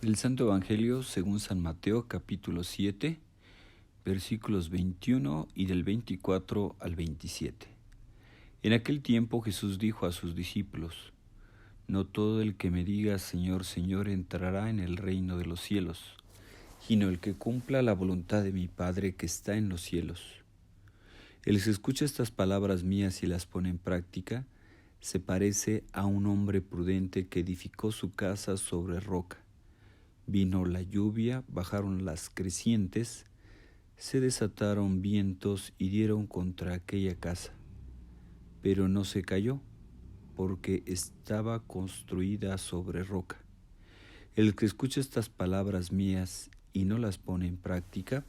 Del Santo Evangelio según San Mateo, capítulo 7, versículos 21 y del 24 al 27. En aquel tiempo Jesús dijo a sus discípulos: No todo el que me diga Señor, Señor entrará en el reino de los cielos, sino el que cumpla la voluntad de mi Padre que está en los cielos. El que escucha estas palabras mías y las pone en práctica, se parece a un hombre prudente que edificó su casa sobre roca. Vino la lluvia, bajaron las crecientes, se desataron vientos y dieron contra aquella casa, pero no se cayó, porque estaba construida sobre roca. El que escucha estas palabras mías y no las pone en práctica,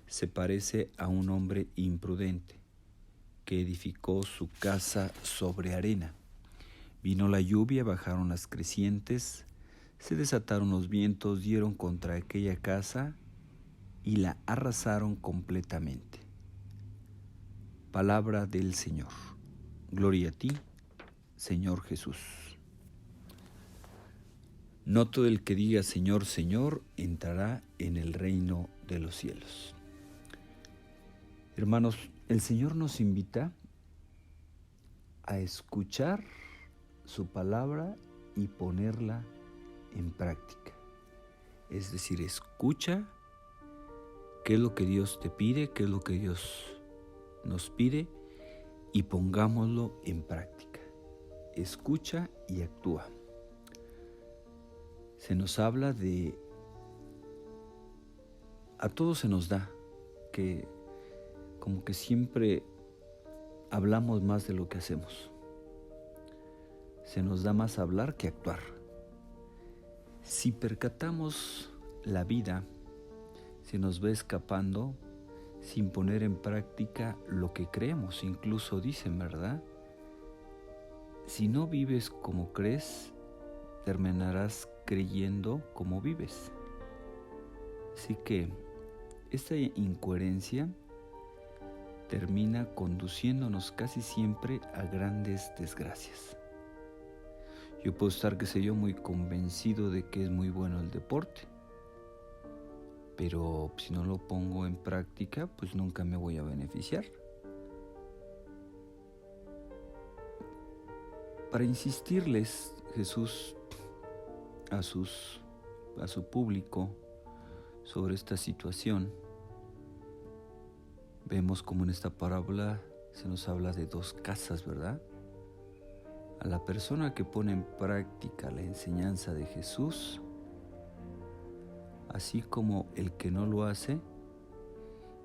se parece a un hombre imprudente, que edificó su casa sobre arena. Vino la lluvia, bajaron las crecientes, se desataron los vientos, dieron contra aquella casa y la arrasaron completamente. Palabra del Señor. Gloria a ti, Señor Jesús. No todo el que diga Señor, Señor entrará en el reino de los cielos. Hermanos, el Señor nos invita a escuchar su palabra y ponerla en práctica. Es decir, escucha qué es lo que Dios te pide, qué es lo que Dios nos pide y pongámoslo en práctica. Escucha y actúa. Se nos habla de, a todos se nos da que como que siempre hablamos más de lo que hacemos. Se nos da más hablar que actuar. Si percatamos la vida, se nos va escapando sin poner en práctica lo que creemos. Incluso dicen, ¿verdad? Si no vives como crees, terminarás creyendo como vives. Así que esta incoherencia termina conduciéndonos casi siempre a grandes desgracias. Yo puedo estar, muy convencido de que es muy bueno el deporte, pero si no lo pongo en práctica, pues nunca me voy a beneficiar. Para insistirles, Jesús a su público sobre esta situación, vemos como en esta parábola se nos habla de dos casas, ¿verdad? A la persona que pone en práctica la enseñanza de Jesús, así como el que no lo hace,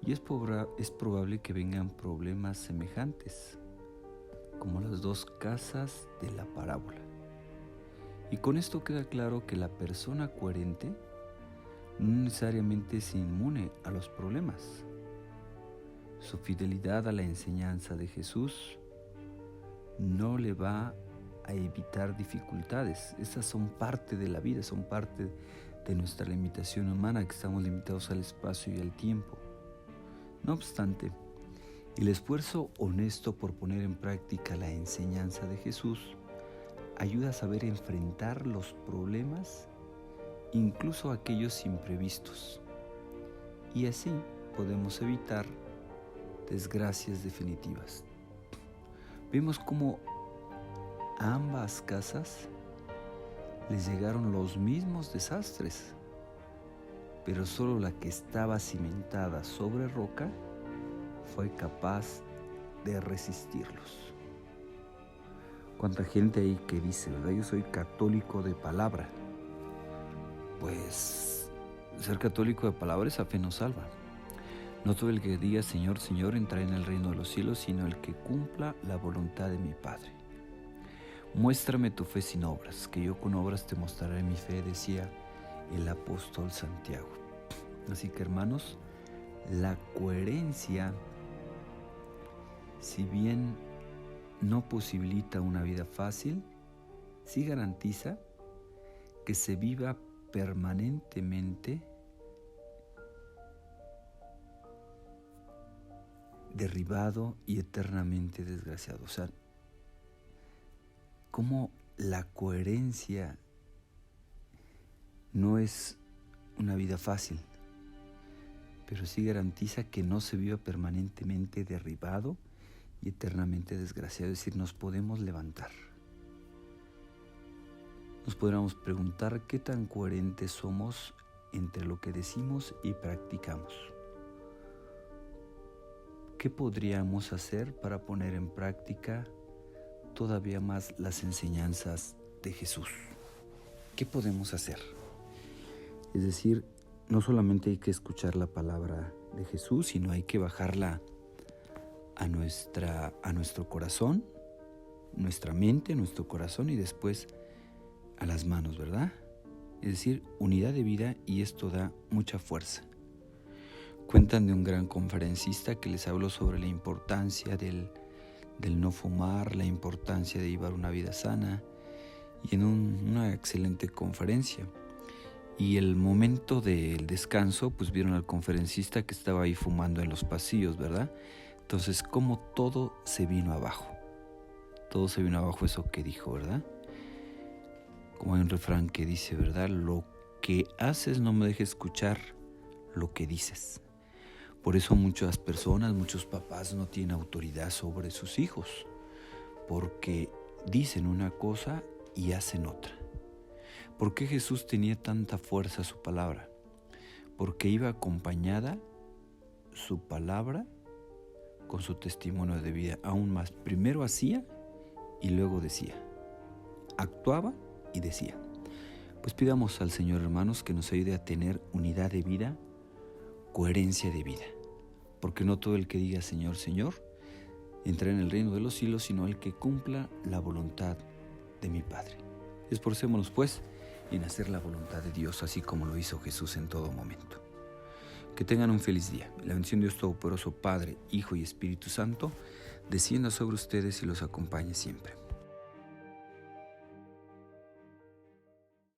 y es probable que vengan problemas semejantes, como las dos casas de la parábola. Y con esto queda claro que la persona coherente no necesariamente es inmune a los problemas. Su fidelidad a la enseñanza de Jesús no le va a evitar dificultades. Estas son parte de la vida, son parte de nuestra limitación humana, que estamos limitados al espacio y al tiempo. No obstante, el esfuerzo honesto por poner en práctica la enseñanza de Jesús ayuda a saber enfrentar los problemas, incluso aquellos imprevistos, y así podemos evitar desgracias definitivas. Vemos cómo a ambas casas les llegaron los mismos desastres, pero solo la que estaba cimentada sobre roca fue capaz de resistirlos. ¿Cuánta gente hay que dice, verdad? Yo soy católico de palabra. Pues ser católico de palabra, esa fe nos salva. No todo el que diga Señor, Señor entrará en el reino de los cielos, sino el que cumpla la voluntad de mi Padre. Muéstrame tu fe sin obras, que yo con obras te mostraré mi fe, decía el apóstol Santiago. Así que, hermanos, la coherencia, si bien no posibilita una vida fácil, sí garantiza que se viva permanentemente derribado y eternamente desgraciado. O sea, cómo la coherencia No es una vida fácil, pero sí garantiza que no se viva permanentemente derribado y eternamente desgraciado. Es decir, nos podemos levantar. Nos podríamos preguntar qué tan coherentes somos entre lo que decimos y practicamos. ¿Qué podríamos hacer para poner en práctica todavía más las enseñanzas de Jesús? ¿Qué podemos hacer? Es decir, no solamente hay que escuchar la palabra de Jesús, sino hay que bajarla a nuestro corazón, nuestra mente, nuestro corazón y después a las manos, ¿verdad? Es decir, unidad de vida, y esto da mucha fuerza. Cuentan de un gran conferencista que les habló sobre la importancia del no fumar, la importancia de llevar una vida sana, y en una excelente conferencia. Y el momento del descanso, pues vieron al conferencista que estaba ahí fumando en los pasillos, ¿verdad? Entonces, como todo se vino abajo. Todo se vino abajo, eso que dijo, ¿verdad? Como hay un refrán que dice, ¿verdad? Lo que haces no me deja escuchar lo que dices. Por eso muchas personas, muchos papás no tienen autoridad sobre sus hijos, porque dicen una cosa y hacen otra. ¿Por qué Jesús tenía tanta fuerza su palabra? Porque iba acompañada su palabra con su testimonio de vida, aún más. Primero hacía y luego decía. Actuaba y decía. Pues pidamos al Señor, hermanos, que nos ayude a tener unidad de vida, coherencia de vida. Porque no todo el que diga Señor, Señor, entrará en el reino de los cielos, sino el que cumpla la voluntad de mi Padre. Esforcémonos, pues, en hacer la voluntad de Dios, así como lo hizo Jesús en todo momento. Que tengan un feliz día. La bendición de Dios Todopoderoso, Padre, Hijo y Espíritu Santo, descienda sobre ustedes y los acompañe siempre.